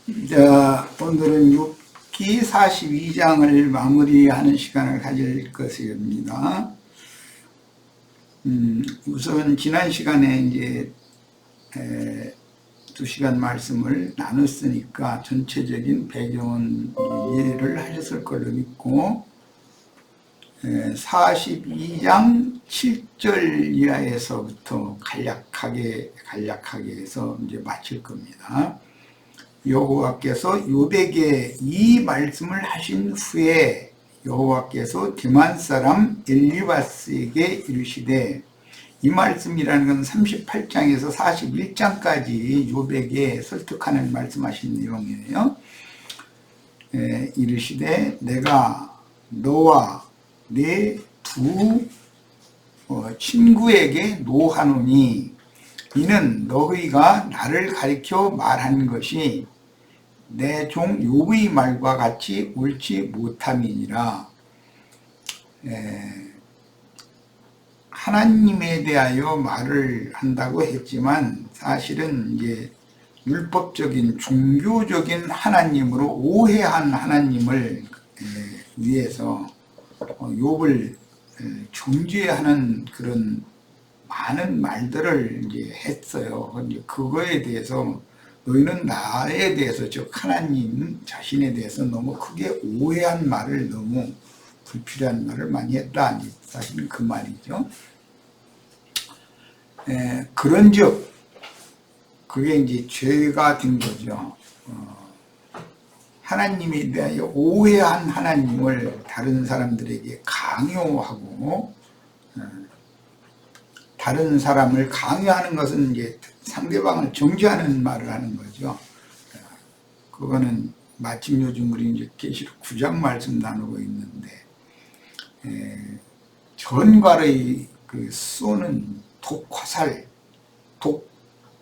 자, 오늘은 6기 42장을 마무리하는 시간을 가질 것입니다. 우선 지난 시간에 이제 2시간 말씀을 나눴으니까 전체적인 배경은 이해를 하셨을 걸로 믿고 42장 7절 이하에서부터 간략하게 해서 이제 마칠 겁니다. 여호와께서 욥에게 이 말씀을 하신 후에 여호와께서 대만 사람 엘리바스에게 이르시되, 이 말씀이라는 건 38장에서 41장까지 욥에게 설득하는 말씀하신 내용이에요. 이르시되 내가 너와 내 두 친구에게 노하노니 이는 너희가 나를 가리켜 말한 것이 내 종 욥의 말과 같이 옳지 못함이니라. 하나님에 대하여 말을 한다고 했지만 사실은 이제 율법적인 종교적인 하나님으로 오해한 하나님을 위해서 욥을 정죄하는 그런 많은 말들을 이제 했어요. 이제 그거에 대해서 너희는 나에 대해서, 즉 하나님 자신에 대해서 너무 크게 오해한 말을, 너무 불필요한 말을 많이 했다. 사실은 그 말이죠. 그런즉 그게 이제 죄가 된 거죠. 하나님에 대하여 오해한 하나님을 다른 사람들에게 강요하고, 다른 사람을 강요하는 것은 이제 상대방을 정죄하는 말을 하는 거죠. 그거는 마침 요즘 우리 이제 계시록 9장 말씀 나누고 있는데, 전갈의 그 쏘는 독화살,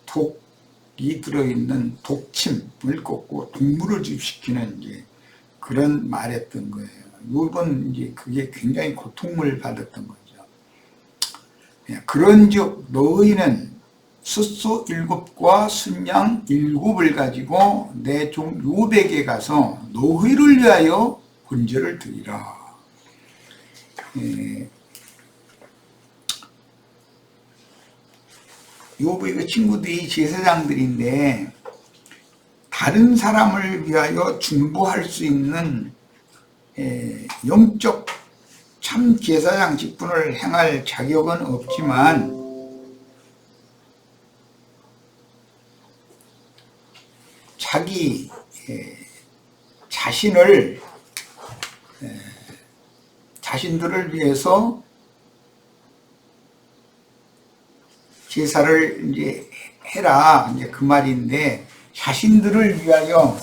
독이 들어있는 독침을 꽂고 동물을 주입시키는 이제 그런 말했던 거예요. 이번 이제 그게 굉장히 고통을 받았던 거죠. 그런즉 너희는 숫소 7과 순양 7을 가지고 내 종 욥에게 가서 너희를 위하여 번제를 드리라. 욥의 그 친구들이 제사장들인데 다른 사람을 위하여 중보할 수 있는 영적 참 제사장 직분을 행할 자격은 없지만 자기 자신들을 위해서 제사를 이제 해라, 이제 그 말인데, 자신들을 위하여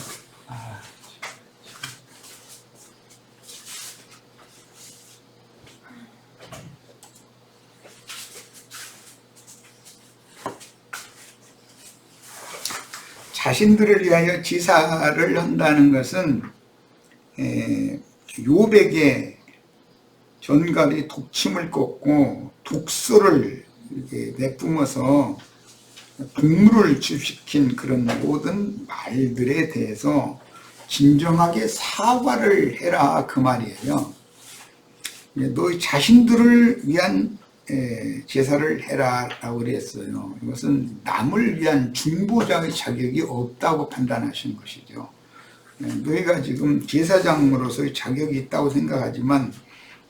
제사를 한다는 것은 욥에게 전갈이 독침을 꽂고 독소를 이렇게 내뿜어서 동물을 주입시킨 그런 모든 말들에 대해서 진정하게 사과를 해라, 그 말이에요. 너희 자신들을 위한 제사를 해라 라고 그랬어요. 이것은 남을 위한 중보자의 자격이 없다고 판단하신 것이죠. 너희가 지금 제사장으로서의 자격이 있다고 생각하지만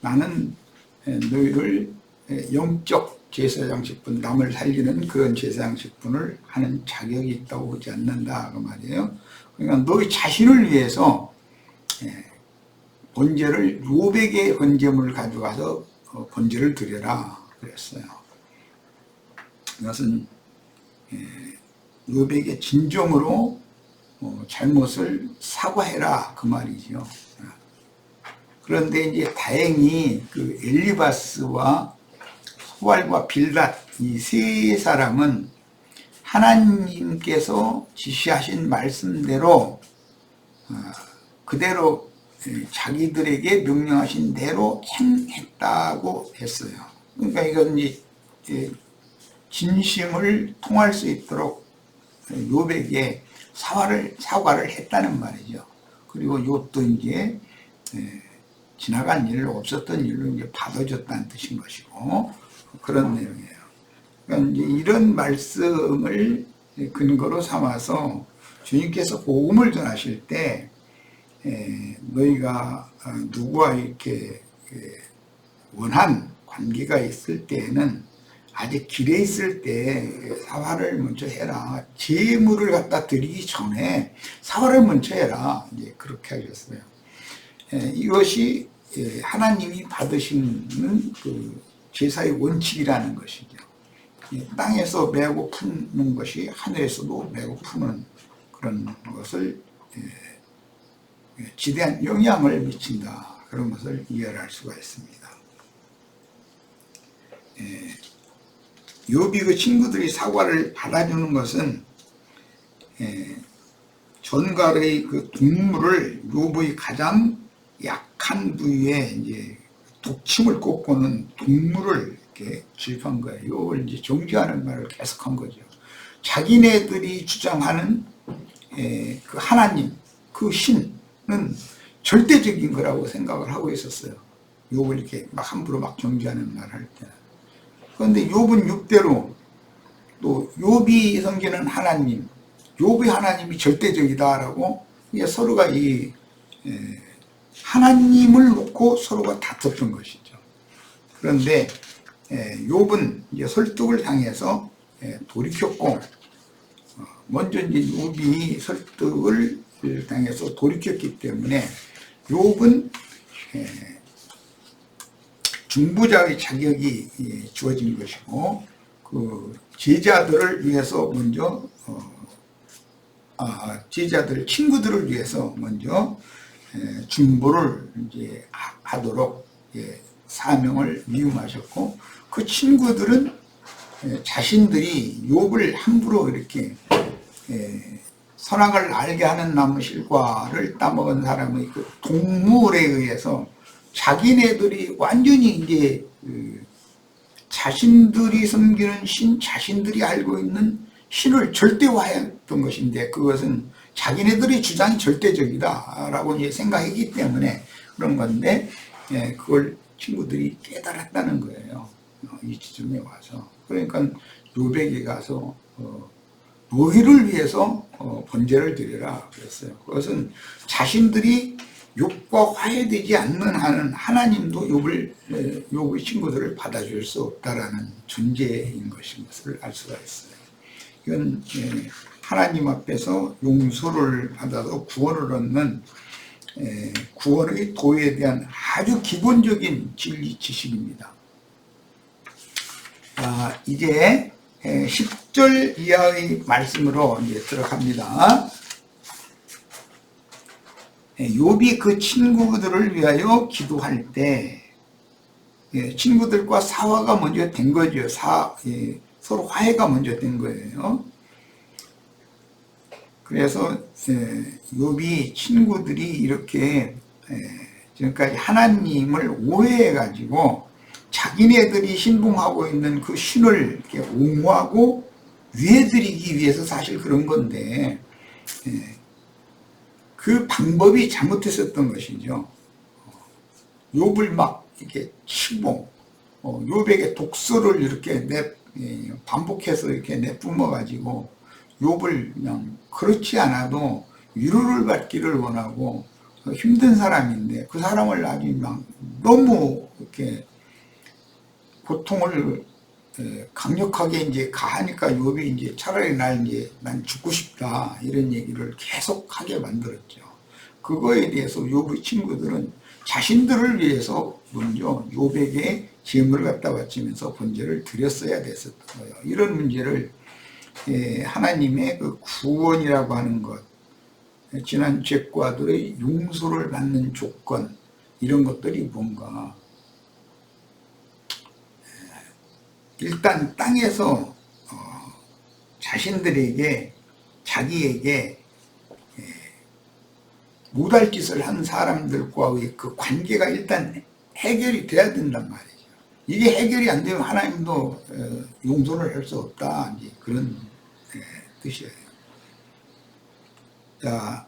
나는 너희를 영적 제사장 직분, 남을 살리는 그런 제사장 직분을 하는 자격이 있다고 보지 않는다, 그 말이에요. 그러니까 너희 자신을 위해서 번제를, 욥에게 번제물을 가져가서 번제를 드려라 그랬어요. 이것은 욥에게 진정으로 잘못을 사과해라, 그 말이죠. 그런데 이제 다행히 그 엘리바스와 소발과 빌닷, 이 세 사람은 하나님께서 지시하신 말씀대로 그대로 자기들에게 명령하신 대로 행했다고 했어요. 그러니까 이건 이제 진심을 통할 수 있도록 욥에게 사과를 했다는 말이죠. 그리고 욥도 이제 지나간 일, 없었던 일로 이제 받아줬다는 뜻인 것이고, 그런 내용이에요. 그러니까 이제 이런 말씀을 근거로 삼아서 주님께서 복음을 전하실 때 너희가 누구와 이렇게 원한 관계가 있을 때에는 아직 길에 있을 때 사과를 먼저 해라. 제물을 갖다 드리기 전에 사과를 먼저 해라. 이제 그렇게 하셨어요. 이것이 하나님이 받으시는 그 제사의 원칙이라는 것이죠. 땅에서 메고 푸는 것이 하늘에서도 메고 푸는 그런 것을 지대한 영향을 미친다. 그런 것을 이해할 수가 있습니다. 욥이 그 친구들이 사과를 받아주는 것은 전갈의 그 동물을 욥의 가장 약한 부위에 이제 독침을 꽂고는 동물을 이렇게 주입한 거예요. 욥을 이제 정죄하는 말을 계속한 거죠. 자기네들이 주장하는 그 하나님, 그 신은 절대적인 거라고 생각을 하고 있었어요. 욥을 이렇게 막 함부로 막 정죄하는 말을 할 때. 그런데 욥은 욥대로 또 욥이 섬기는 하나님, 욥의 하나님이 절대적이다라고 서로가 이 하나님을 놓고 서로가 다퉜던 것이죠. 그런데 욥은 이제 설득을 당해서 돌이켰고, 먼저 이제 욥이 설득을 당해서 돌이켰기 때문에 욥은 중보자의 자격이 주어진 것이고, 그 제자들을 위해서 먼저 제자들 친구들을 위해서 먼저 중보를 이제 하도록 사명을 위임하셨고, 그 친구들은 자신들이 욥을 함부로 이렇게 선악을 알게 하는 나무 실과를 따먹은 사람의 그 동물에 의해서 자기네들이 완전히 이제 자신들이 섬기는 신, 자신들이 알고 있는 신을 절대화했던 것인데, 그것은 자기네들의 주장이 절대적이다라고 이제 생각했기 때문에 그런 건데, 그걸 친구들이 깨달았다는 거예요. 이 지점에 와서. 그러니까 욥에게 가서 너희를 위해서 번제를 드리라 그랬어요. 그것은 자신들이 욥과 화해되지 않는 한은 하나님도 욥의 친구들을 받아줄 수 없다라는 존재인 것을 알 수가 있어요. 이건 하나님 앞에서 용서를 받아서 구원을 얻는 구원의 도에 대한 아주 기본적인 진리 지식입니다. 이제 10절 이하의 말씀으로 이제 들어갑니다. 욥이 그 친구들을 위하여 기도할 때 친구들과 사화가 먼저 된 거죠. 서로 화해가 먼저 된 거예요. 그래서 욥이 친구들이 이렇게 지금까지 하나님을 오해해 가지고 자기네들이 신봉하고 있는 그 신을 이렇게 옹호하고 위해드리기 위해서 사실 그런 건데, 그 방법이 잘못했었던 것이죠. 욥을 막 이렇게 치고 욥에게 독서를 이렇게 반복해서 이렇게 내뿜어 가지고 욥을 그냥 그렇지 않아도 위로를 받기를 원하고, 힘든 사람인데 그 사람을 아주 막 너무 이렇게 고통을 강력하게 이제 가하니까 욥이 이제 차라리 난 죽고 싶다 이런 얘기를 계속 하게 만들었죠. 그거에 대해서 욥의 친구들은 자신들을 위해서 먼저 욥에게 제물을 갖다 바치면서 번제를 드렸어야 됐었던 거예요. 이런 문제를 하나님의 그 구원이라고 하는 것, 지난 죄과들의 용서를 받는 조건, 이런 것들이 뭔가 일단 땅에서 자기에게 못할 짓을 한 사람들과의 그 관계가 일단 해결이 돼야 된단 말이죠. 이게 해결이 안 되면 하나님도 용서를 할 수 없다, 이제 그런 뜻이에요. 자,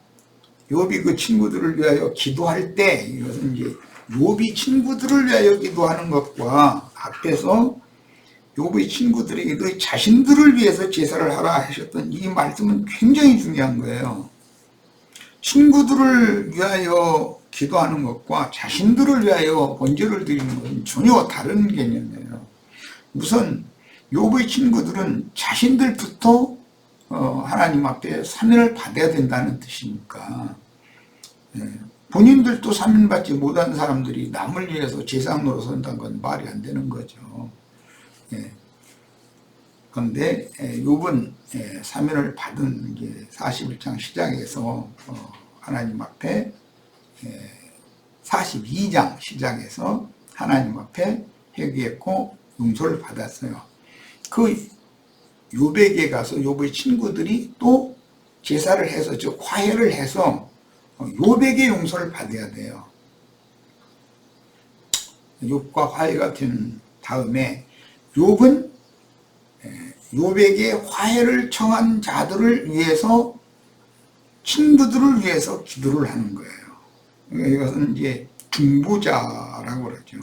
욥이 그 친구들을 위하여 기도할 때, 이것은 이제 욥이 친구들을 위하여 기도하는 것과 앞에서 욥의 친구들에게 너희 자신들을 위해서 제사를 하라 하셨던 이 말씀은 굉장히 중요한 거예요. 친구들을 위하여 기도하는 것과 자신들을 위하여 번제를 드리는 것은 전혀 다른 개념이에요. 우선 욥의 친구들은 자신들부터 하나님 앞에 사면을 받아야 된다는 뜻이니까, 본인들도 사면받지 못한 사람들이 남을 위해서 제사장으로 선다는 건 말이 안 되는 거죠. 그런데 욥은 사면을 받은 41장 시작에서 하나님 앞에 42장 시작에서 하나님 앞에 회개했고 용서를 받았어요. 그 욥에게 가서 욥의 친구들이 또 제사를 해서, 즉 화해를 해서 욥에게 용서를 받아야 돼요. 욥과 화해가 된 다음에 욥은 욥에게 화해를 청한 자들을 위해서, 친구들을 위해서 기도를 하는 거예요. 이것은 이제 중보자라고 그러죠.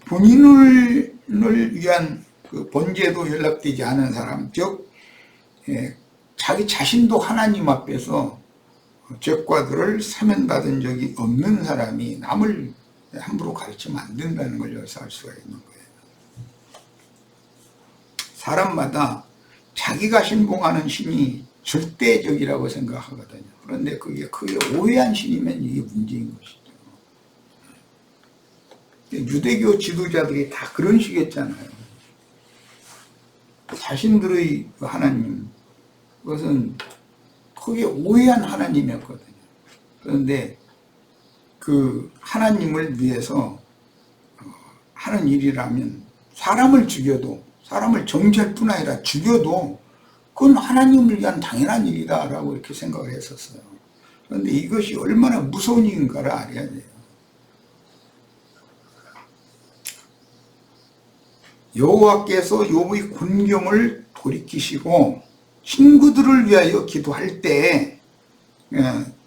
본인을 위한 그 번제도 연락되지 않은 사람, 즉 자기 자신도 하나님 앞에서 죄과들을 사면받은 적이 없는 사람이 남을 함부로 가르치면 안 된다는 걸 여기서 알 수가 있는 거예요. 사람마다 자기가 신봉하는 신이 절대적이라고 생각하거든요. 그런데 그게 크게 오해한 신이면 이게 문제인 것이죠. 유대교 지도자들이 다 그런 식이었잖아요. 자신들의 하나님, 그것은 크게 오해한 하나님이었거든요. 그런데 그 하나님을 위해서 하는 일이라면 사람을 죽여도, 사람을 정죄할 뿐 아니라 죽여도 그건 하나님을 위한 당연한 일이다라고 이렇게 생각을 했었어요. 그런데 이것이 얼마나 무서운 일인가를 알아야 돼요. 여호와께서 욥의 곤경을 돌이키시고 친구들을 위하여 기도할 때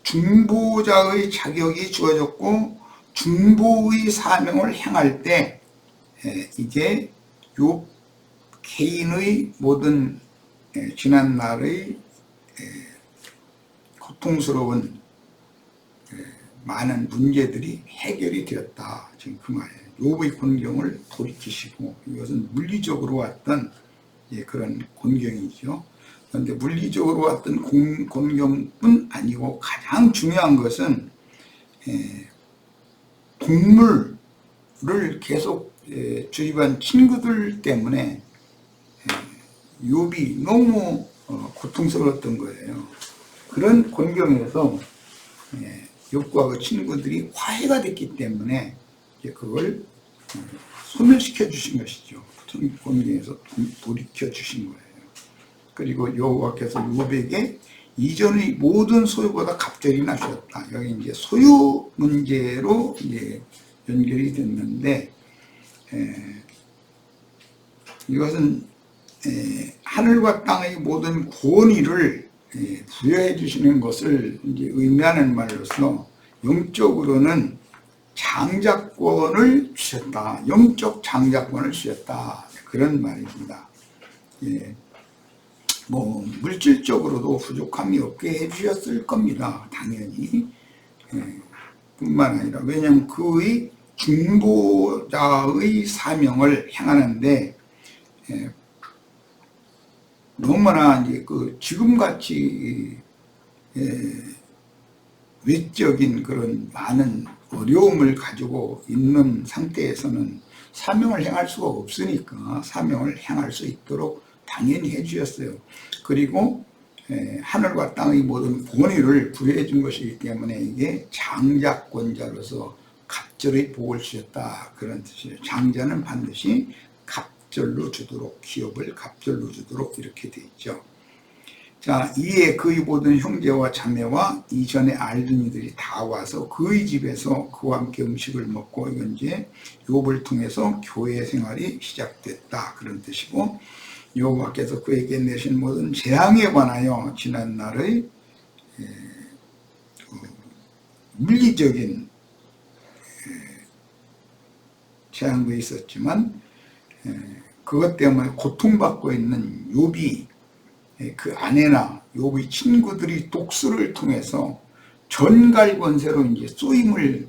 중보자의 자격이 주어졌고 중보의 사명을 행할 때 이게 욥 개인의 모든 지난 날의 고통스러운 많은 문제들이 해결이 되었다. 지금 그 말이에요. 욥의 곤경을 돌이키시고, 이것은 물리적으로 왔던 그런 곤경이죠. 그런데 물리적으로 왔던 곤경뿐 아니고 가장 중요한 것은 동물을 계속 주입한 친구들 때문에 욥이 너무 고통스러웠던 거예요. 그런 곤경에서 욥과 그 친구들이 화해가 됐기 때문에 그걸 소멸시켜 주신 것이죠. 곤경에서 돌이켜 주신 거예요. 그리고 여호와께서 욥에게 이전의 모든 소유보다 갑절이나 주셨다. 여기 이제 소유 문제로 이제 연결이 됐는데, 이것은 하늘과 땅의 모든 권위를 부여해 주시는 것을 이제 의미하는 말로서 영적으로는 장자권을 주셨다. 영적 장자권을 주셨다. 그런 말입니다. 뭐 물질적으로도 부족함이 없게 해주셨을 겁니다. 당연히. 뿐만 아니라, 왜냐하면 그의 중보자의 사명을 행하는데 너무나 이제 그 지금같이 외적인 그런 많은 어려움을 가지고 있는 상태에서는 사명을 행할 수가 없으니까 사명을 행할 수 있도록 당연히 해주셨어요. 그리고 하늘과 땅의 모든 권위를 부여해 준 것이기 때문에 이게 장자권자로서 갑절의 복을 주셨다. 그런 뜻이에요. 장자는 반드시 갑절로 주도록, 기업을 갑절로 주도록 이렇게 돼 있죠. 자, 이에 그의 모든 형제와 자매와 이전에 알던 이들이 다 와서 그의 집에서 그와 함께 음식을 먹고, 이건 이제 욥을 통해서 교회 생활이 시작됐다. 그런 뜻이고, 여호와께서 그에게 내신 모든 재앙에 관하여 지난 날의 물리적인 재앙도 있었지만 그것 때문에 고통받고 있는 욥이 그 아내나 욥의 친구들이 독수를 통해서 전갈 권세로 이제 쏘임을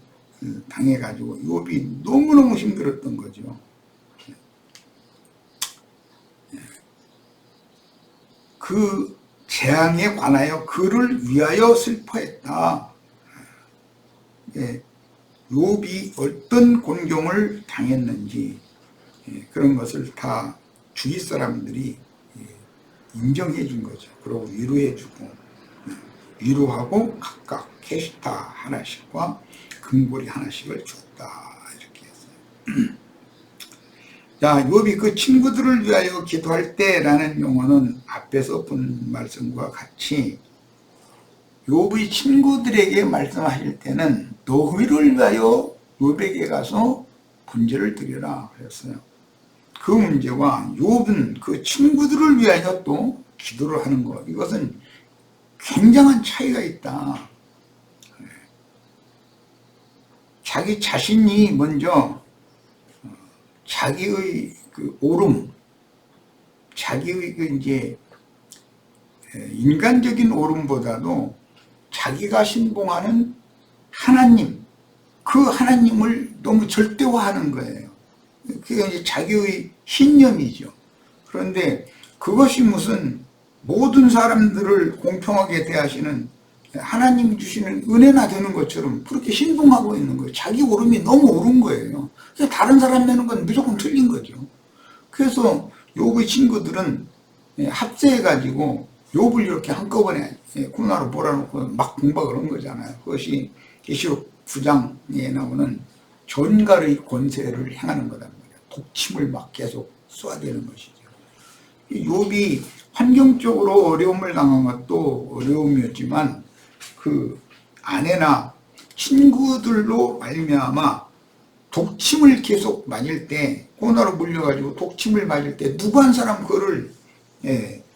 당해가지고 욥이 너무너무 힘들었던 거죠. 그 재앙에 관하여 그를 위하여 슬퍼했다. 욥이 어떤 곤경을 당했는지 그런 것을 다 주위 사람들이 인정해 준 거죠. 그리고 위로해 주고 위로하고 각각 캐시타 하나씩과 금고리 하나씩을 줬다. 이렇게 했어요. 자, 욥이 그 친구들을 위하여 기도할 때라는 용어는 앞에서 본 말씀과 같이 욥의 친구들에게 말씀하실 때는 너희를 위하여 욥에게 가서 분제를 드려라 그랬어요. 그 문제와 욥은 그 친구들을 위하여 또 기도를 하는 것, 이것은 굉장한 차이가 있다. 자기 자신이 먼저 자기의 그 오름, 자기의 그 이제 인간적인 오름보다도 자기가 신봉하는 하나님, 그 하나님을 너무 절대화하는 거예요. 그게 이제 자기의 신념이죠. 그런데 그것이 무슨 모든 사람들을 공평하게 대하시는 하나님이 주시는 은혜나 되는 것처럼 그렇게 신봉하고 있는 거예요. 자기 오름이 너무 옳은 거예요. 다른 사람 내는 건 무조건 틀린 거죠. 그래서 욥의 친구들은 합세해가지고 욥을 이렇게 한꺼번에 군화로 몰아놓고 막 공박을 한 거잖아요. 그것이 계시록 9장에 나오는 전갈의 권세를 행하는 거단 말이에요. 독침을 막 계속 쏘아대는 것이죠. 욥이 환경적으로 어려움을 당한 것도 어려움이었지만 그 아내나 친구들로 말미암아 독침을 계속 맞을 때, 고나로 물려가지고 독침을 맞을 때 누구 한 사람 그를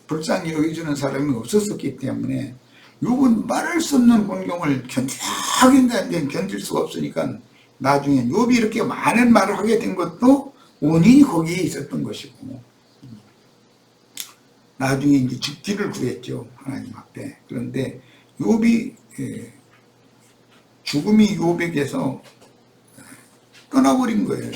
불쌍히 여겨주는 사람이 없었기 때문에 욥은 말할 수 없는 곤경을 견딜 수가 없으니까 나중에 욥이 이렇게 많은 말을 하게 된 것도 원인이 거기에 있었던 것이고, 나중에 이제 죽기를 구했죠, 하나님 앞에. 그런데 욥이 죽음이 욥에게서 떠나버린 거예요.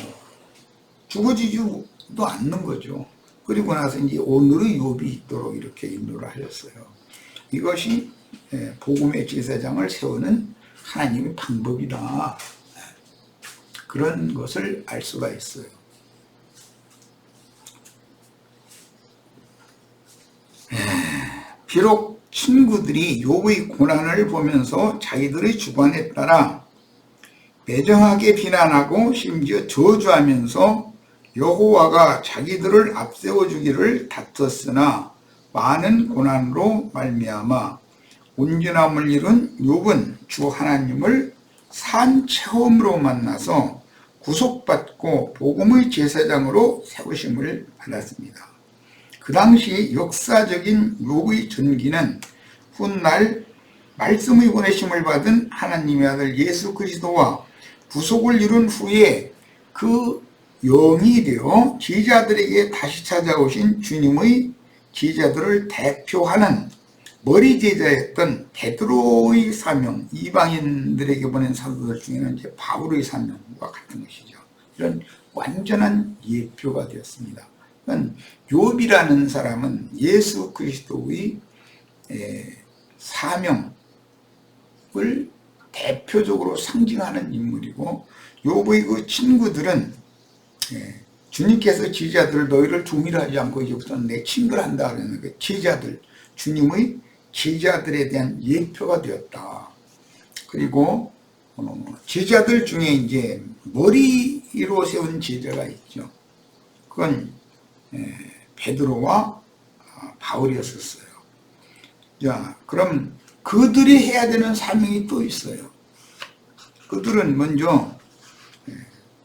죽어지지도 않는 거죠. 그리고 나서 이제 오늘의 욥이 있도록 이렇게 인도를 하셨어요. 이것이 복음의 제사장을 세우는 하나님의 방법이다. 그런 것을 알 수가 있어요. 비록 친구들이 욥의 고난을 보면서 자기들의 주관에 따라 매정하게 비난하고 심지어 저주하면서 여호와가 자기들을 앞세워 주기를 다퉜으나 많은 고난으로 말미암아 온전함을 이룬 욥은 주 하나님을 산 체험으로 만나서 구속받고 복음의 제사장으로 세우심을 받았습니다. 그 당시 역사적인 욥의 전기는 훗날 말씀의 보내심을 받은 하나님의 아들 예수 그리스도와 구속을 이룬 후에 그 영이 되어 제자들에게 다시 찾아오신 주님의 제자들을 대표하는 머리 제자였던 베드로의 사명, 이방인들에게 보낸 사도들 중에는 이제 바울의 사명과 같은 것이죠. 이런 완전한 예표가 되었습니다. 욥이라는 사람은 예수 그리스도의 사명을 대표적으로 상징하는 인물이고, 욥의 그 친구들은 주님께서 제자들을 너희를 종이라지 않고 이제부터는 내 친구를 한다 그러는 그 제자들, 주님의 제자들에 대한 예표가 되었다. 그리고 제자들 중에 이제 머리로 세운 제자가 있죠. 그건 베드로와 바울이었었어요. 자, 그럼 그들이 해야 되는 사명이 또 있어요. 그들은 먼저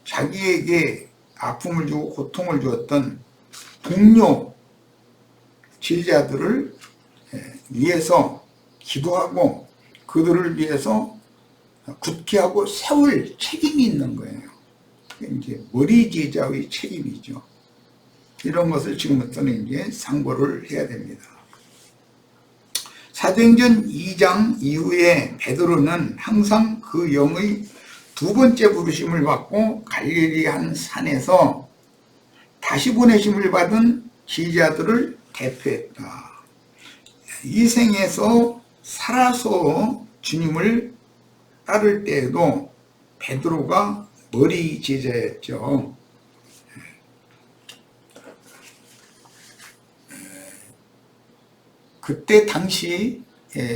자기에게 아픔을 주고 고통을 주었던 동료 제자들을 위해서 기도하고 그들을 위해서 굳게 하고 세울 책임이 있는 거예요. 그게 이제 머리 제자의 책임이죠. 이런 것을 지금부터는 이제 상고를 해야 됩니다. 사도행전 2장 이후에 베드로는 항상 그 영의 두 번째 부르심을 받고 갈릴리 한 산에서 다시 보내심을 받은 지휘자들을 대표했다. 이 생에서 살아서 주님을 따를 때에도 베드로가 머리 제자였죠. 그때 당시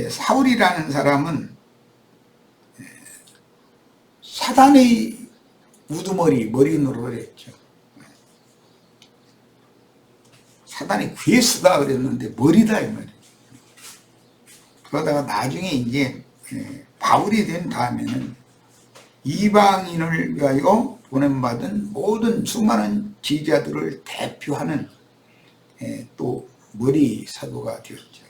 사울이라는 사람은 사단의 우두머리, 머리노릇을 했죠. 사단이 괴수다 그랬는데 머리다 이 말이에요. 그러다가 나중에 이제 바울이 된 다음에는 이방인을 위하여 보냄받은 모든 수많은 지휘자들을 대표하는 또 머리 사도가 되었죠.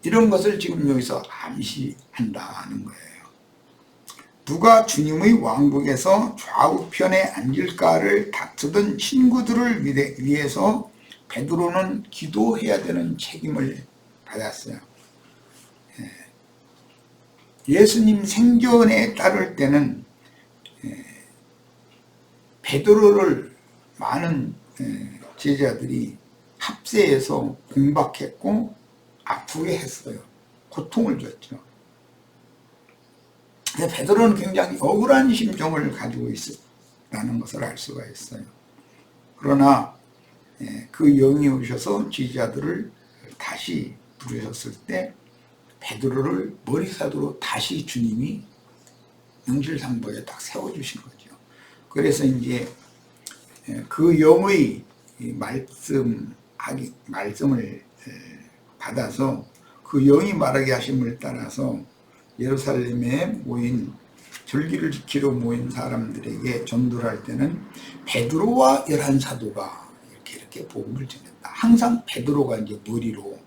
이런 것을 지금 여기서 암시한다는 거예요. 누가 주님의 왕국에서 좌우편에 앉을까를 다투던 친구들을 위해서 베드로는 기도해야 되는 책임을 받았어요. 예수님 생전에 따를 때는 베드로를 많은 제자들이 합세해서 공박했고 아프게 했어요. 고통을 줬죠. 근데 베드로는 굉장히 억울한 심정을 가지고 있었다는 것을 알 수가 있어요. 그러나 그 영이 오셔서 지휘자들을 다시 부르셨을 때 베드로를 머리사도로 다시 주님이 명실상부에 딱 세워주신 거죠. 그래서 이제 그 영의 말씀을 받아서 그 영이 말하게 하심을 따라서 예루살렘에 모인 절기를 지키러 모인 사람들에게 전도를 할 때는 베드로와 11사도가 이렇게 복음을 전했다. 항상 베드로가 이제 머리로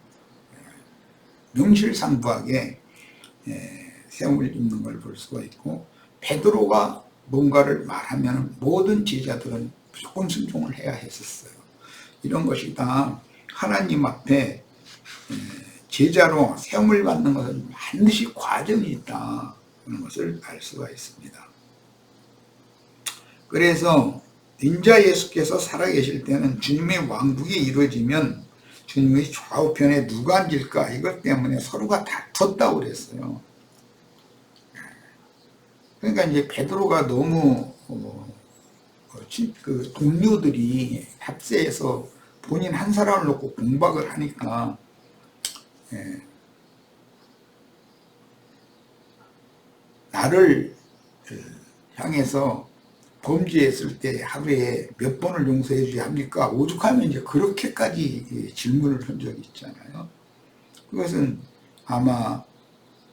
명실상부하게 세움을 입는 걸 볼 수가 있고, 베드로가 뭔가를 말하면 모든 제자들은 무조건 순종을 해야 했었어요. 이런 것이 다 하나님 앞에 제자로 세움을 받는 것은 반드시 과정이 있다 하는 것을 알 수가 있습니다. 그래서 인자 예수께서 살아계실 때는 주님의 왕국이 이루어지면 주님의 좌우편에 누가 앉을까 이것 때문에 서로가 다퉜다고 그랬어요. 그러니까 이제 베드로가 너무 그 동료들이 합세해서 본인 한 사람을 놓고 공박을 하니까 나를 향해서 범죄했을 때 하루에 몇 번을 용서해 줘야 합니까? 오죽하면 이제 그렇게까지 질문을 한 적이 있잖아요. 그것은 아마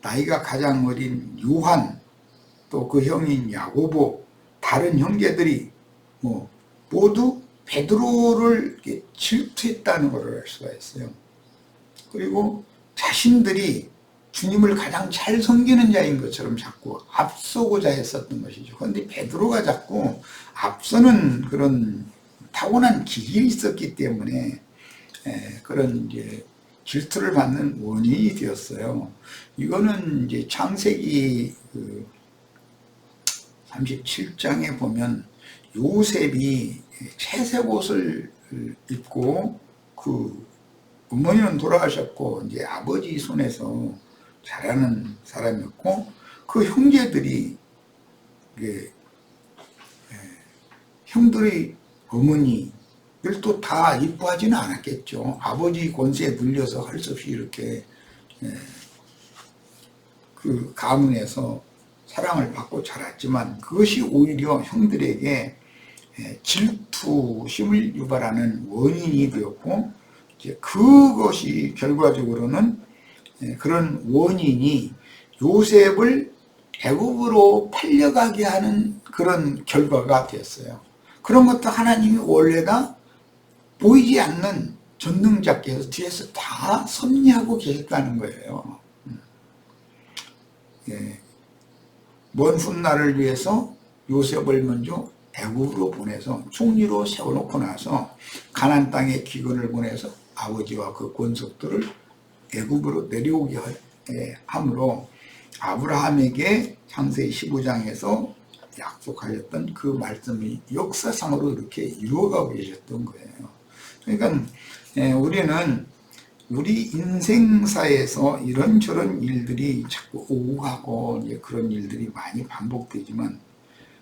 나이가 가장 어린 요한, 또 그 형인 야고보, 다른 형제들이 모두 베드로를 질투했다는 것을 알 수가 있어요. 그리고 자신들이 주님을 가장 잘 섬기는 자인 것처럼 자꾸 앞서고자 했었던 것이죠. 그런데 베드로가 자꾸 앞서는 그런 타고난 기질이 있었기 때문에 그런 이제 질투를 받는 원인이 되었어요. 이거는 이제 창세기 37장에 보면 요셉이 채색 옷을 입고 그 어머니는 돌아가셨고 이제 아버지 손에서 자라는 사람이었고, 그 형제들이 형들의 어머니를 또 다 이뻐하지는 않았겠죠. 아버지 권세에 눌려서 할 수 없이 이렇게 그 가문에서 사랑을 받고 자랐지만 그것이 오히려 형들에게 질투심을 유발하는 원인이 되었고, 이제 그것이 결과적으로는 그런 원인이 요셉을 애굽으로 팔려가게 하는 그런 결과가 됐어요. 그런 것도 하나님이 원래 다 보이지 않는 전능자께서 뒤에서 다 섭리하고 계셨다는 거예요. 예. 먼 훗날을 위해서 요셉을 먼저 애굽으로 보내서 총리로 세워놓고 나서 가나안 땅에 기근을 보내서 아버지와 그 권속들을 애굽으로 내려오게 함으로 아브라함에게 창세기 15장에서 약속하셨던 그 말씀이 역사상으로 이렇게 이루어가고 계셨던 거예요. 그러니까 우리는 우리 인생사에서 이런저런 일들이 자꾸 오고 가고 이제 그런 일들이 많이 반복되지만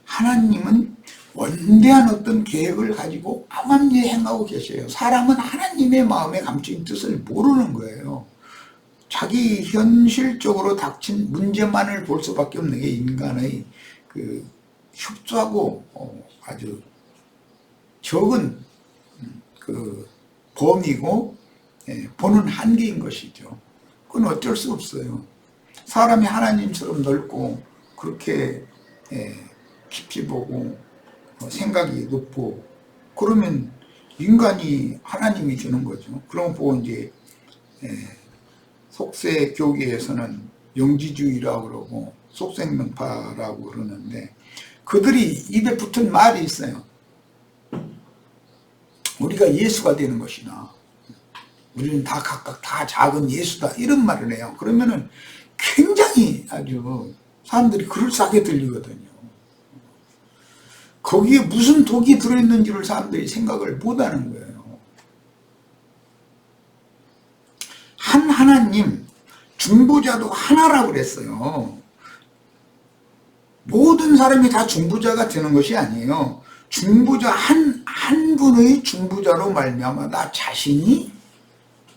하나님은 원대한 어떤 계획을 가지고 암암리에 행하고 계셔요. 사람은 하나님의 마음에 감추인 뜻을 모르는 거예요. 자기 현실적으로 닥친 문제만을 볼 수밖에 없는 게 인간의 그 협소하고 아주 적은 그 범위고 보는 한계인 것이죠. 그건 어쩔 수 없어요. 사람이 하나님처럼 넓고 그렇게 깊이 보고 생각이 높고 그러면 인간이 하나님이 되는 거죠. 그런 거 보고 이제 속세 교계에서는 영지주의라고 그러고 속생명파라고 그러는데 그들이 입에 붙은 말이 있어요. 우리가 예수가 되는 것이나 우리는 다 각각 다 작은 예수다 이런 말을 해요. 그러면은 굉장히 아주 사람들이 그럴싸하게 들리거든요. 거기에 무슨 독이 들어있는지를 사람들이 생각을 못하는 거예요. 한 하나님 중보자도 하나라고 그랬어요. 모든 사람이 다 중보자가 되는 것이 아니에요. 중보자 한 분의 중보자로 말미암아 나 자신이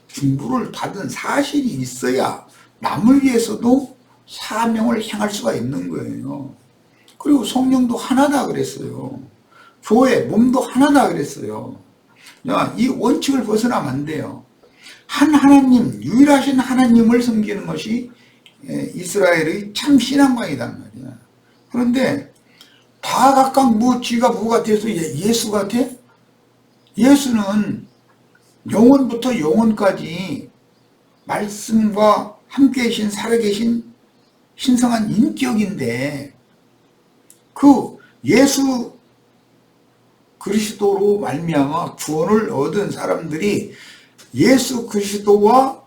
중보를 받은 사실이 있어야 남을 위해서도 사명을 행할 수가 있는 거예요. 그리고 성령도 하나다 그랬어요. 교회, 몸도 하나다 그랬어요. 이 원칙을 벗어나면 안 돼요. 한 하나님, 유일하신 하나님을 섬기는 것이 이스라엘의 참 신앙관이란 말이야. 그런데 다 각각 지가 뭐가 돼서 예수 같아? 예수는 영원부터 영원까지 말씀과 함께 계신 살아계신 신성한 인격인데 그 예수 그리스도로 말미암아 구원을 얻은 사람들이 예수 그리스도와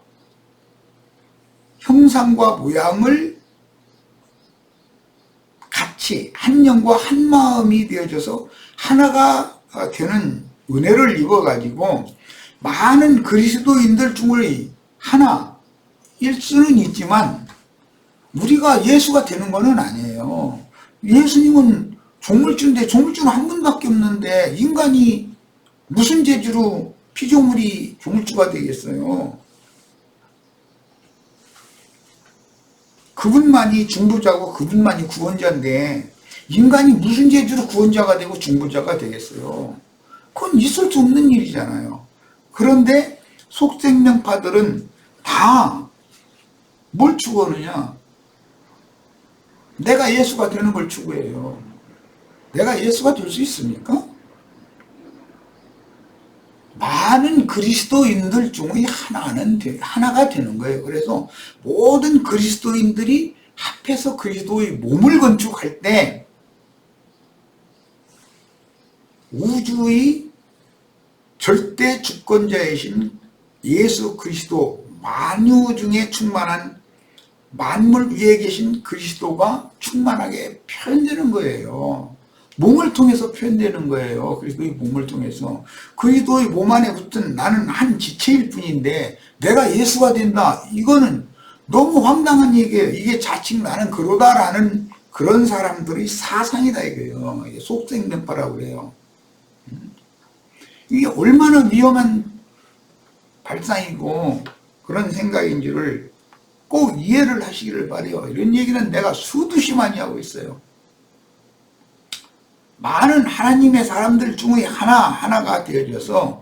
형상과 모양을 같이 한 영과 한 마음이 되어져서 하나가 되는 은혜를 입어가지고 많은 그리스도인들 중의 하나일 수는 있지만 우리가 예수가 되는 것은 아니에요. 예수님은 조물주인데 조물주는 한 분밖에 없는데 인간이 무슨 재주로 피조물이 조물주가 되겠어요. 그분만이 중보자고 그분만이 구원자인데 인간이 무슨 재주로 구원자가 되고 중보자가 되겠어요. 그건 있을 수 없는 일이잖아요. 그런데 속생명파들은 다 뭘 추구하느냐? 내가 예수가 되는 걸 추구해요. 내가 예수가 될 수 있습니까? 많은 그리스도인들 중의 하나가 되는 거예요. 그래서 모든 그리스도인들이 합해서 그리스도의 몸을 건축할 때 우주의 절대 주권자이신 예수 그리스도 만유 중에 충만한 만물 위에 계신 그리스도가 충만하게 표현되는 거예요. 몸을 통해서 표현되는 거예요. 그리스도의 몸을 통해서. 그리스도의 몸 안에 붙은 나는 한 지체일 뿐인데 내가 예수가 된다. 이거는 너무 황당한 얘기예요. 이게 자칭 나는 그러다라는 그런 사람들의 사상이다 이거예요. 이게 속생명파라고 그래요. 이게 얼마나 위험한 발상이고 그런 생각인지를 꼭 이해를 하시기를 바라요. 이런 얘기는 내가 수두시 많이 하고 있어요. 많은 하나님의 사람들 중에 하나가 되어져서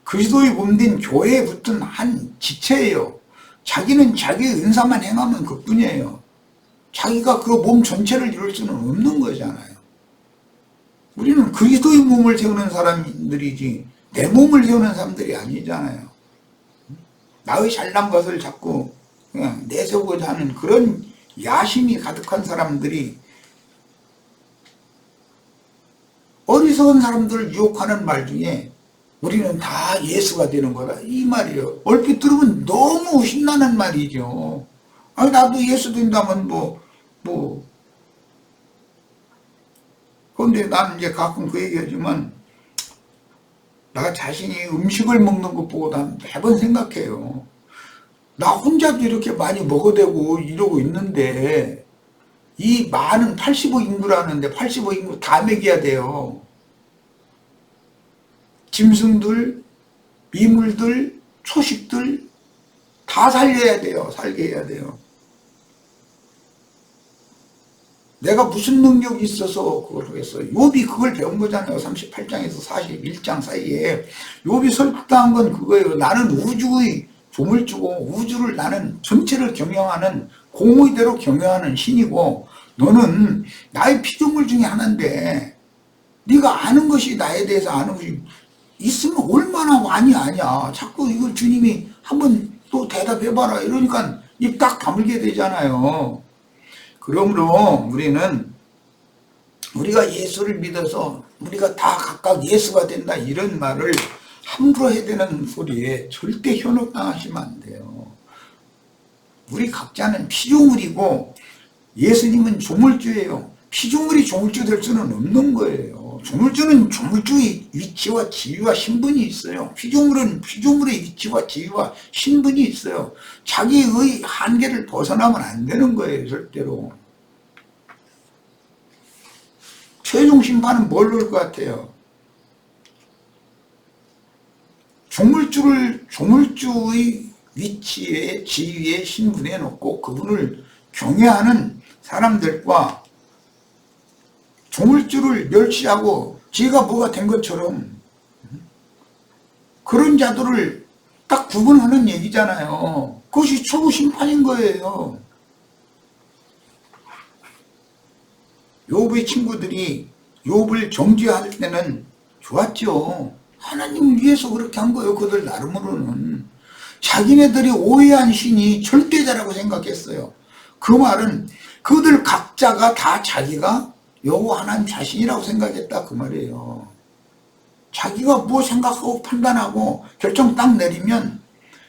그리스도의 몸된 교회에 붙은 한 지체예요. 자기는 자기의 은사만 행하면 그뿐이에요. 자기가 그 몸 전체를 이룰 수는 없는 거잖아요. 우리는 그리스도의 몸을 세우는 사람들이지 내 몸을 세우는 사람들이 아니잖아요. 나의 잘난 것을 자꾸 그냥 내세우고자 하는 그런 야심이 가득한 사람들이 어리석은 사람들을 유혹하는 말 중에 우리는 다 예수가 되는 거다 이 말이에요. 얼핏 들으면 너무 신나는 말이죠. 아니 나도 예수 된다면 그런데 나는 이제 가끔 그 얘기하지만 나 자신이 음식을 먹는 것 보고 난 매번 생각해요. 나 혼자도 이렇게 많이 먹어대고 이러고 있는데 이 많은 85 인구라는데 85 인구 다 먹여야 돼요. 짐승들, 미물들, 초식들 다 살려야 돼요. 살게 해야 돼요. 내가 무슨 능력이 있어서 그걸 하겠어요. 욥이 그걸 배운 거잖아요. 38장에서 41장 사이에 욥이 설득당한 건 그거예요. 나는 우주의 조물주고 우주를 나는 전체를 경영하는 공의대로 경영하는 신이고 너는 나의 피조물 중에 하나인데 네가 아는 것이 나에 대해서 아는 것이 있으면 얼마나 많이 아냐. 자꾸 이걸 주님이 한번 또 대답해봐라 이러니까 입 딱 다물게 되잖아요. 그러므로 우리가 예수를 믿어서 우리가 다 각각 예수가 된다 이런 말을 함부로 해대는 소리에 절대 현혹당하시면 안 돼요. 우리 각자는 피조물이고 예수님은 조물주예요. 피조물이 조물주 될 수는 없는 거예요. 조물주는 조물주의 위치와 지위와 신분이 있어요. 피조물은 피조물의 위치와 지위와 신분이 있어요. 자기의 한계를 벗어나면 안 되는 거예요. 절대로. 최종 심판은 뭘로 올 것 같아요? 조물주의 위치에 지위에 신분에 놓고 그분을 경외하는 사람들과 조물주를 멸시하고 지가 뭐가 된 것처럼 그런 자들을 딱 구분하는 얘기잖아요. 그것이 최고 심판인 거예요. 욥의 친구들이 욥을 정죄할 때는 좋았죠. 하나님을 위해서 그렇게 한 거예요. 그들 나름으로는. 자기네들이 오해한 신이 절대자라고 생각했어요. 그 말은 그들 각자가 다 자기가 여호와 하나님 자신이라고 생각했다 그 말이에요. 자기가 뭐 생각하고 판단하고 결정 딱 내리면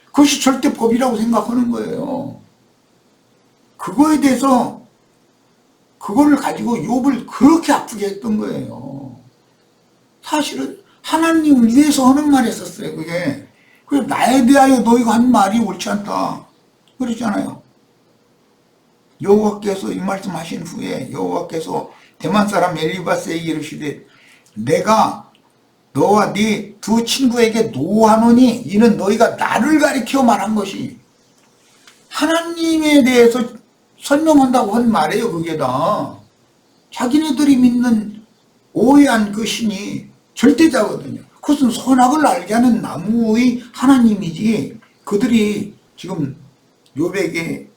그것이 절대 법이라고 생각하는 거예요. 그거에 대해서 그거를 가지고 욥을 그렇게 아프게 했던 거예요. 사실은 하나님을 위해서 하는 말이었어요. 그게 나에 대하여 너희가 한 말이 옳지 않다 그러잖아요. 여호와께서 이 말씀하신 후에 여호와께서 대만 사람 엘리바스에게 이르시되 내가 너와 네 두 친구에게 노하노니 이는 너희가 나를 가리켜 말한 것이 하나님에 대해서 설명한다고 한 말이에요. 그게 다 자기네들이 믿는 오해한 그 신이 절대자거든요. 그것은 선악을 알게 하는 나무의 하나님이지 그들이 지금 욥에게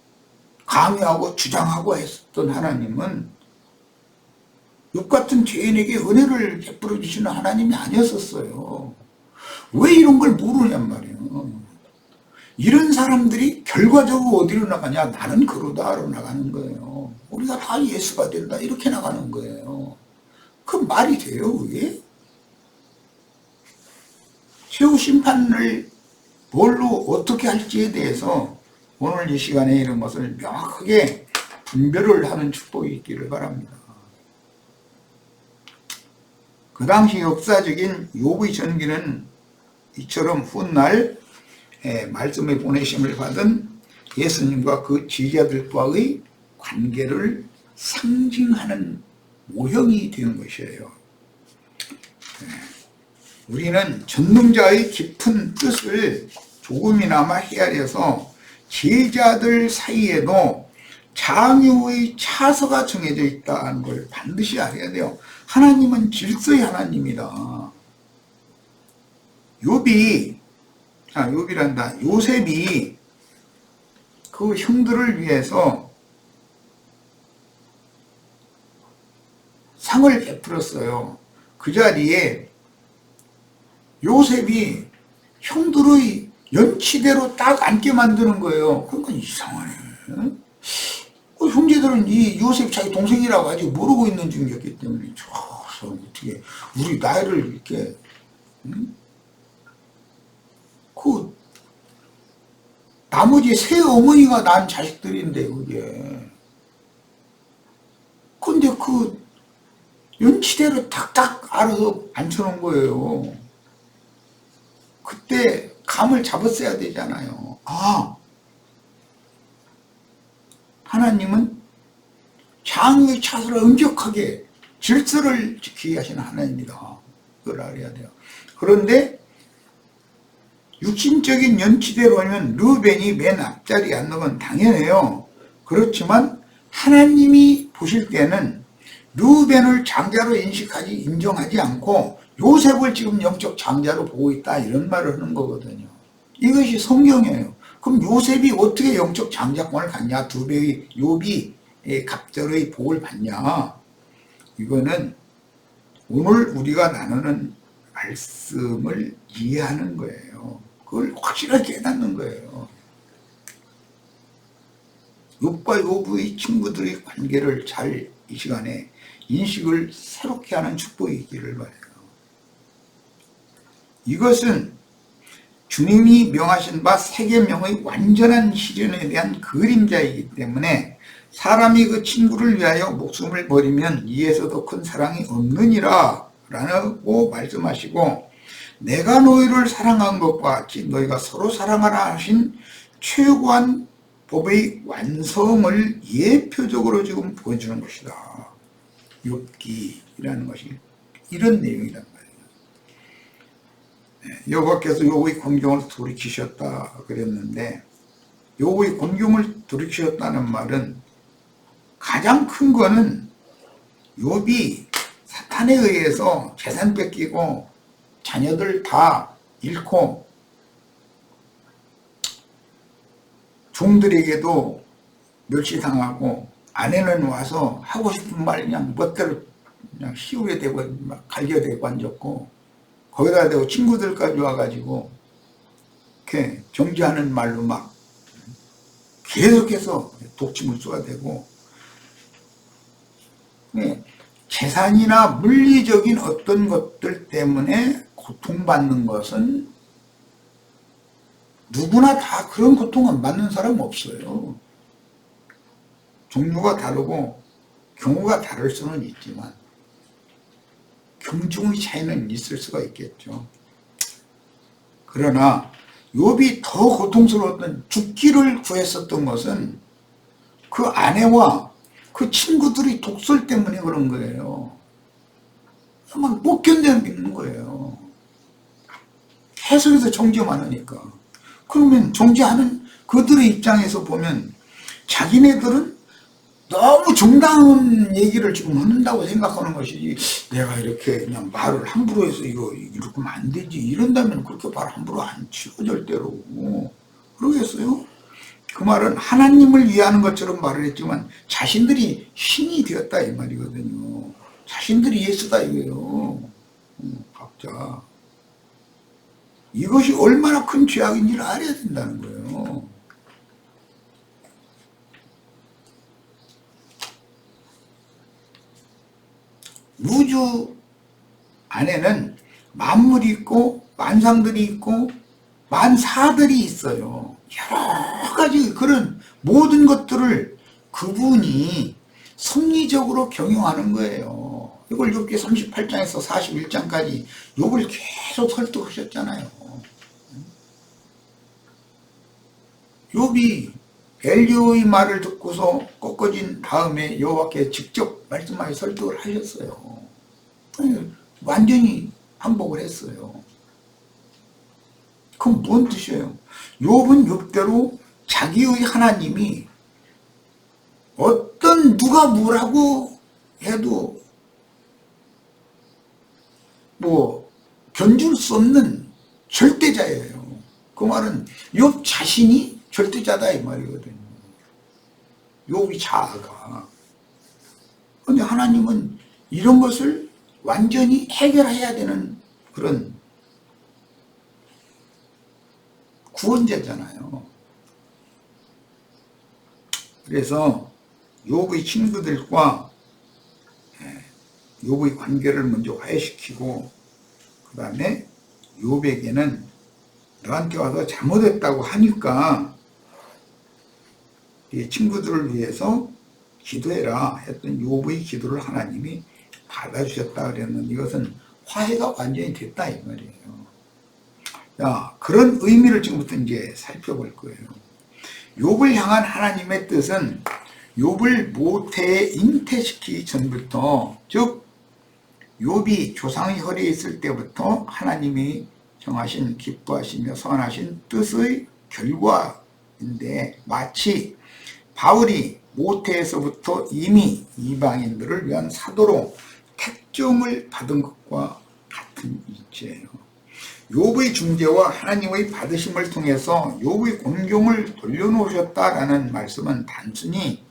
강요하고 주장하고 했었던 하나님은 욥 같은 죄인에게 은혜를 베풀어 주시는 하나님이 아니었었어요. 왜 이런 걸 모르냔 말이에요. 이런 사람들이 결과적으로 어디로 나가냐? 나는 그러다로 나가는 거예요. 우리가 다 예수가 된다 이렇게 나가는 거예요. 그 말이 돼요 그게? 최후 심판을 뭘로 어떻게 할지에 대해서 오늘 이 시간에 이런 것을 명확하게 분별을 하는 축복이 있기를 바랍니다. 그 당시 역사적인 욥의 전기는 이처럼 훗날 말씀의 보내심을 받은 예수님과 그 지휘자들과의 관계를 상징하는 모형이 된 것이에요. 우리는 전능자의 깊은 뜻을 조금이나마 헤아려서 제자들 사이에도 장유의 차서가 정해져 있다는 걸 반드시 알아야 돼요. 하나님은 질서의 하나님이다. 요셉이 그 형들을 위해서 상을 베풀었어요. 그 자리에 요셉이 형들의 연치대로 딱 앉게 만드는 거예요. 그러니까 이상하네. 그 형제들은 이 요셉 자기 동생이라고 아직 모르고 있는 중이었기 때문에 저 사람 어떻게 우리 나이를 이렇게 그 나머지 세 어머니가 낳은 자식들인데 그게 근데 그 연치대로 탁탁 알아서 앉혀놓은 거예요. 그때 감을 잡았어야 되잖아요. 아, 하나님은 장의 차서를 엄격하게 질서를 지키게 하시는 하나님이다. 그걸 알아야 돼요. 그런데 육신적인 연치대로는 르벤이 맨 앞자리에 앉는 건 당연해요. 그렇지만 하나님이 보실 때는 르벤을 장자로 인정하지 않고 요셉을 지금 영적 장자로 보고 있다 이런 말을 하는 거거든요. 이것이 성경이에요. 그럼 요셉이 어떻게 영적 장자권을 갖냐? 두 배의 욥이 갑절의 복을 받냐? 이거는 오늘 우리가 나누는 말씀을 이해하는 거예요. 그걸 확실하게 깨닫는 거예요. 욥과 욥의 친구들의 관계를 잘 이 시간에 인식을 새롭게 하는 축복이 있기를 바라요. 이것은 주님이 명하신 바 세계명의 완전한 실현에 대한 그림자이기 때문에 사람이 그 친구를 위하여 목숨을 버리면 이에서도 큰 사랑이 없느니라 라고 말씀하시고 내가 너희를 사랑한 것과 같이 너희가 서로 사랑하라 하신 최고한 법의 완성을 예표적으로 지금 보여주는 것이다. 욥기라는 것이 이런 내용이란 말이에요. 여호와께서 욥의 공경을 돌이키셨다 그랬는데 욥의 공경을 돌이키셨다는 말은 가장 큰 거는 욥이 사탄에 의해서 재산 뺏기고 자녀들 다 잃고 종들에게도 멸시당하고 아내는 와서 하고 싶은 말 그냥 멋대로 그냥 시우에 대고 막 갈겨대고 앉았고 거기다 대고 친구들까지 와가지고 이렇게 정죄하는 말로 막 계속해서 독침을 쏟아대고 재산이나 물리적인 어떤 것들 때문에 고통받는 것은 누구나 다 그런 고통은 받는 사람 없어요. 종류가 다르고 경우가 다를 수는 있지만 경중의 차이는 있을 수가 있겠죠. 그러나 욥이 더 고통스러웠던 죽기를 구했었던 것은 그 아내와 그 친구들이 독설 때문에 그런 거예요. 막 못 견디는 거예요. 계속해서 정죄만 하니까. 그러면 정죄하는 그들의 입장에서 보면 자기네들은 너무 정당한 얘기를 지금 한다고 생각하는 것이지 내가 이렇게 그냥 말을 함부로 해서 이렇게 하면 안 되지 이런다면 그렇게 말 함부로 안 치고 절대로 그러겠어요? 그 말은 하나님을 위하는 것처럼 말을 했지만 자신들이 신이 되었다 이 말이거든요. 자신들이 예수다 이거예요. 각자 이것이 얼마나 큰 죄악인지를 알아야 된다는 거예요. 우주 안에는 만물이 있고 만상들이 있고 만사들이 있어요. 여러 가지 그런 모든 것들을 그분이 섭리적으로 경영하는 거예요. 이걸 욥기 38장에서 41장까지 욥을 계속 설득하셨잖아요. 욥이 엘리야의 말을 듣고서 꺾어진 다음에 여호와께 직접 말씀하여 설득을 하셨어요. 완전히 항복을 했어요. 그럼 뭔 뜻이에요? 욥은 욥대로 자기의 하나님이 어떤 누가 뭐라고 해도 뭐 견줄 수 없는 절대자예요. 그 말은 욥 자신이 절대자다 이 말이거든요. 욥이 자아가. 그런데 하나님은 이런 것을 완전히 해결해야 되는 그런 구원자잖아요. 그래서 욥의 친구들과 욥의 관계를 먼저 화해시키고 그 다음에 욥에게는 너한테 와서 잘못했다고 하니까 네 친구들을 위해서 기도해라 했던 욥의 기도를 하나님이 받아주셨다 그랬는데 이것은 화해가 완전히 됐다 이 말이에요. 자, 그런 의미를 지금부터 이제 살펴볼 거예요. 욥을 향한 하나님의 뜻은 욥을 모태에 잉태시키기 전부터, 즉 욥이 조상의 혈에 있을 때부터 하나님이 정하신 기뻐하시며 선하신 뜻의 결과인데, 마치 바울이 모태에서부터 이미 이방인들을 위한 사도로 택정을 받은 것과 같은 이치예요. 욥의 중재와 하나님의 받으심을 통해서 욥의 곤경을 돌려놓으셨다라는 말씀은 단순히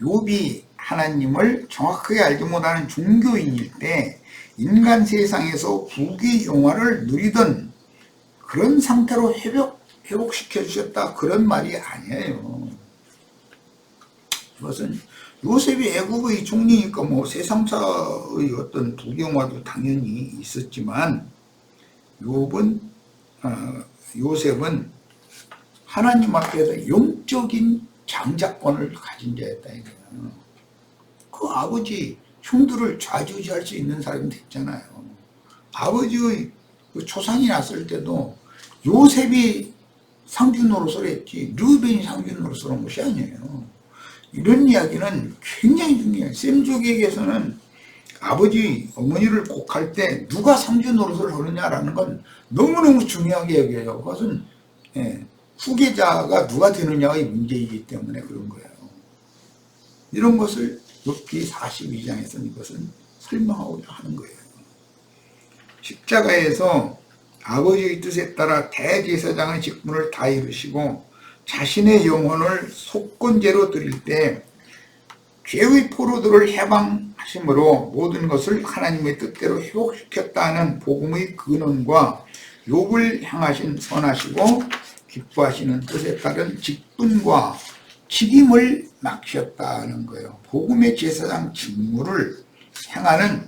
욥이 하나님을 정확하게 알지 못하는 종교인일 때 인간 세상에서 부귀 영화를 누리던 그런 상태로 회복시켜 주셨다 그런 말이 아니에요. 이것은 요셉이 애국의 총리니까 뭐 세상사의 어떤 부귀영화도 당연히 있었지만 요셉은 하나님 앞에서 영적인 장자권을 가진 자였다 이거예요. 그 아버지 형들을 좌지우지할 수 있는 사람이 됐잖아요. 아버지의 그 초상이 났을 때도 요셉이 상주 노릇을 했지 르벤이 상주 노릇을 한 것이 아니에요. 이런 이야기는 굉장히 중요해요. 셈족에게서는 아버지, 어머니를 곡할 때 누가 상주 노릇을 하느냐라는 건 너무너무 중요하게 여겨요. 그것은 후계자가 누가 되느냐의 문제이기 때문에 그런 거예요. 이런 것을 욥기 42장에서는 이것은 설명하고자 하는 거예요. 십자가에서 아버지의 뜻에 따라 대제사장의 직분을 다 이루시고 자신의 영혼을 속건제로 드릴 때 죄의 포로들을 해방하심으로 모든 것을 하나님의 뜻대로 회복시켰다는 복음의 근원과 욥을 향하신 선하시고 기뻐하시는 뜻에 따른 직분과 책임을 맡기셨다는 거예요. 복음의 제사장 직무를 행하는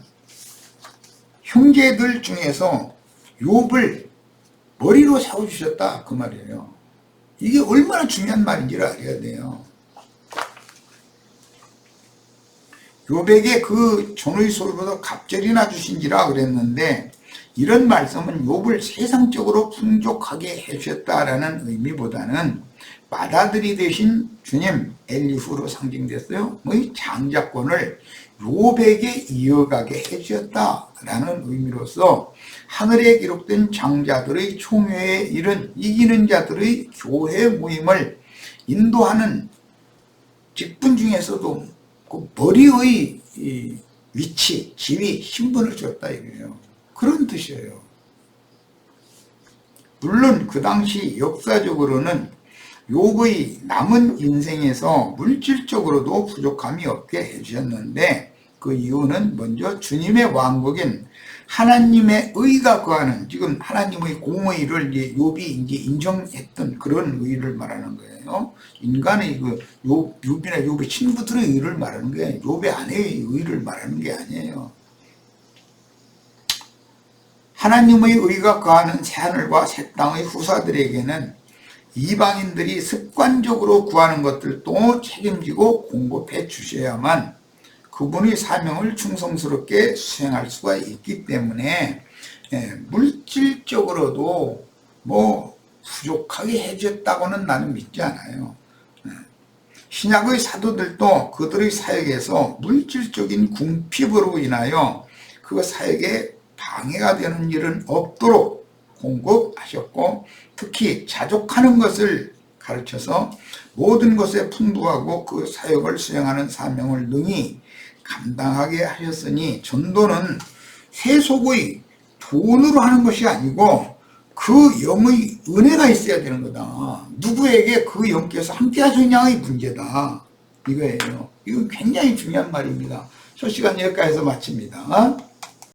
형제들 중에서 욥을 머리로 세워주셨다 그 말이에요. 이게 얼마나 중요한 말인지를 알아야 돼요. 욥에게 그 존의 소유보다 갑절이나 주신지라 그랬는데 이런 말씀은 욥을 세상적으로 풍족하게 해주셨다라는 의미보다는 맏아들이 되신 주님 엘리후로 상징됐어요. 이 장자권을 욥에게 이어가게 해주셨다라는 의미로서 하늘에 기록된 장자들의 총회에 이른 이기는 자들의 교회 모임을 인도하는 직분 중에서도 그 머리의 위치, 지위, 신분을 줬다 이거예요. 그런 뜻이에요. 물론 그 당시 역사적으로는 욥의 남은 인생에서 물질적으로도 부족함이 없게 해주셨는데 그 이유는 먼저 주님의 왕국인 하나님의 의가 거하는, 지금 하나님의 공의를 이제 욥이 이제 인정했던 그런 의를 말하는 거예요. 인간의 그 욥이나 욥의 친구들의 의를 말하는 게 욥의 아내의 의를 말하는 게 아니에요. 하나님의 의가 거하는 새하늘과 새 땅의 후사들에게는 이방인들이 습관적으로 구하는 것들도 책임지고 공급해 주셔야만 그분의 사명을 충성스럽게 수행할 수가 있기 때문에 물질적으로도 뭐 부족하게 해줬다고는 나는 믿지 않아요. 신약의 사도들도 그들의 사역에서 물질적인 궁핍으로 인하여 그 사역에 방해가 되는 일은 없도록 공급하셨고, 특히 자족하는 것을 가르쳐서 모든 것에 풍부하고 그 사역을 수행하는 사명을 능히 감당하게 하셨으니, 전도는 세속의 돈으로 하는 것이 아니고 그 영의 은혜가 있어야 되는 거다. 누구에게 그 영께서 함께 하시냐의 문제다 이거예요. 이거 굉장히 중요한 말입니다. 첫 시간 여기까지 해서 마칩니다.